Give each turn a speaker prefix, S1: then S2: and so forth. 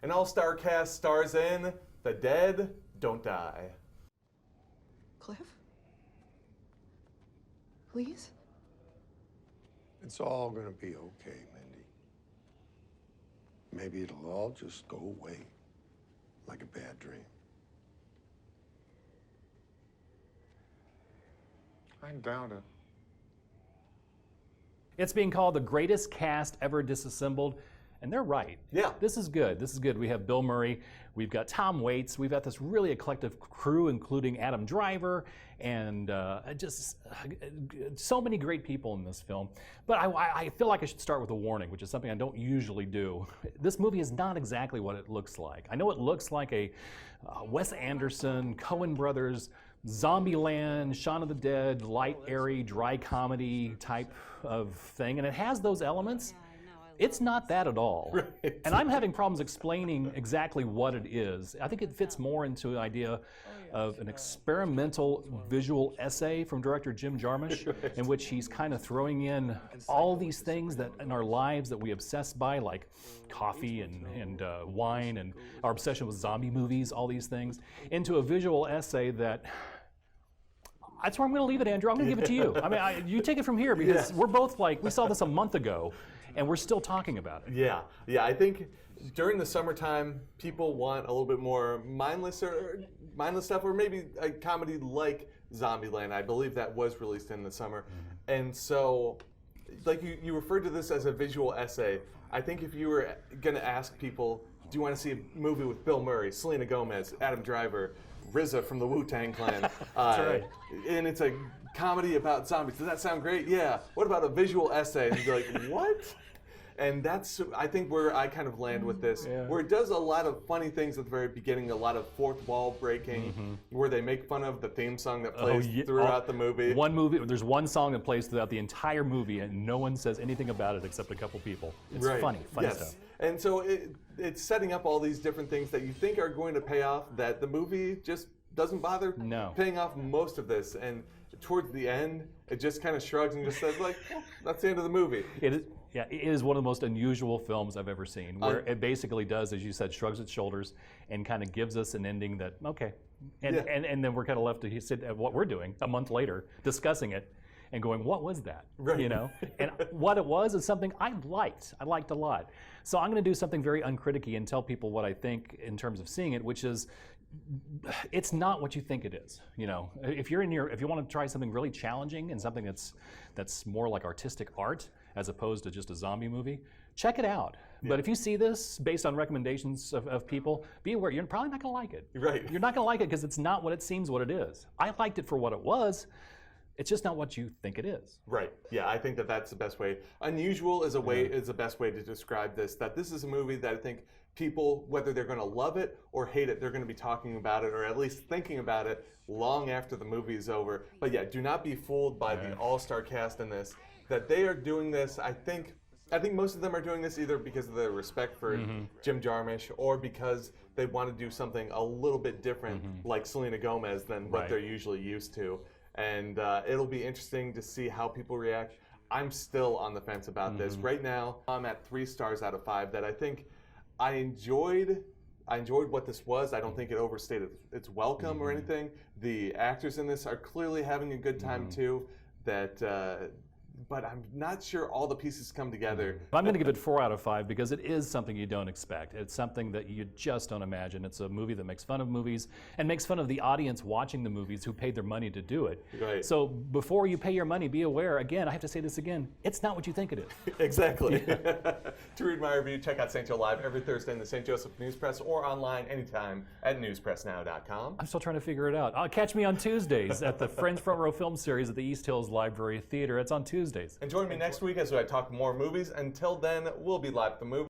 S1: An all-star cast stars in The Dead Don't Die.
S2: Cliff? Please?
S3: It's all gonna be okay, Mindy. Maybe it'll all just go away like a bad dream.
S4: I doubt it.
S5: It's being called the greatest cast ever disassembled, and they're right.
S1: Yeah.
S5: This is good. This is good. We have Bill Murray, we've got Tom Waits, we've got this really eclectic crew, including Adam Driver, and just so many great people in this film. But I feel like I should start with a warning, which is something I don't usually do. This movie is not exactly what it looks like. I know it looks like a Wes Anderson, Coen Brothers, Zombieland, Shaun of the Dead, light, airy, dry comedy type of thing, and it has those elements. It's not that at all.
S1: Right.
S5: And I'm having problems explaining exactly what it is. I think it fits more into an idea of an experimental visual essay from director Jim Jarmusch,
S1: Right.
S5: in which he's kind of throwing in all these things that in our lives that we obsess by, like coffee and wine and our obsession with zombie movies, all these things, into a visual essay that... That's where I'm going to leave it, Andrew. I'm going to give it to you. I mean, you take it from here, because we're both like, we saw this a month ago, and we're still talking about it.
S1: Yeah, I think during the summertime, people want a little bit more mindless stuff, or maybe a comedy like Zombieland. I believe that was released in the summer. And so, like you referred to this as a visual essay. I think if you were going to ask people, do you want to see a movie with Bill Murray, Selena Gomez, Adam Driver, RZA from the Wu-Tang Clan,
S5: That's right.
S1: and it's a comedy about zombies. Does that sound great? Yeah. What about a visual essay? And you'd be like, what? And that's, I think, where I kind of land with this, where it does a lot of funny things at the very beginning, a lot of fourth wall breaking, where they make fun of the theme song that plays throughout the movie.
S5: There's one song that plays throughout the entire movie, and no one says anything about it except a couple people. It's funny stuff.
S1: And so it's setting up all these different things that you think are going to pay off, that the movie just doesn't bother paying off most of this. And towards the end, it just kind of shrugs and just says, like, well, that's the end of the movie.
S5: It is one of the most unusual films I've ever seen, where it basically does, as you said, shrugs its shoulders and kind of gives us an ending that, okay. And then we're kind of left to sit at what we're doing a month later, discussing it and going, what was that?
S1: Right.
S5: You know? And what it was is something I liked a lot. So I'm going to do something very uncritical and tell people what I think in terms of seeing it, which is, it's not what you think it is. You know, if you want to try something really challenging and something that's more like artistic art as opposed to just a zombie movie, check it out. But if you see this based on recommendations of people, be aware you're probably not going to like it.
S1: Right.
S5: You're not going to like it because it's not what it seems what it is. I liked it for what it was. It's just not what you think it is.
S1: Right. Yeah, I think that's the best way. Unusual is the best way to describe this. That this is a movie that I think people, whether they're going to love it or hate it, they're going to be talking about it or at least thinking about it long after the movie is over. But yeah, do not be fooled by the all-star cast in this. That they are doing this, I think most of them are doing this either because of their respect for Jim Jarmusch or because they want to do something a little bit different, like Selena Gomez, than what they're usually used to. And it'll be interesting to see how people react. I'm still on the fence about this. Right now, I'm at 3 stars out of 5. That I think I enjoyed what this was. I don't think it overstayed its welcome or anything. The actors in this are clearly having a good time too. But I'm not sure all the pieces come together.
S5: I'm going to give it 4 out of 5 because it is something you don't expect. It's something that you just don't imagine. It's a movie that makes fun of movies and makes fun of the audience watching the movies who paid their money to do it.
S1: Right.
S5: So before you pay your money, be aware, again, I have to say this again, it's not what you think it is.
S1: Exactly. To read my review, check out St. Joe Live every Thursday in the St. Joseph News Press or online anytime at newspressnow.com.
S5: I'm still trying to figure it out. Catch me on Tuesdays at the Friends Front Row Film Series at the East Hills Library Theater. It's on Tuesdays.
S1: And join me next week as I talk more movies. Until then, we'll be live at the movie.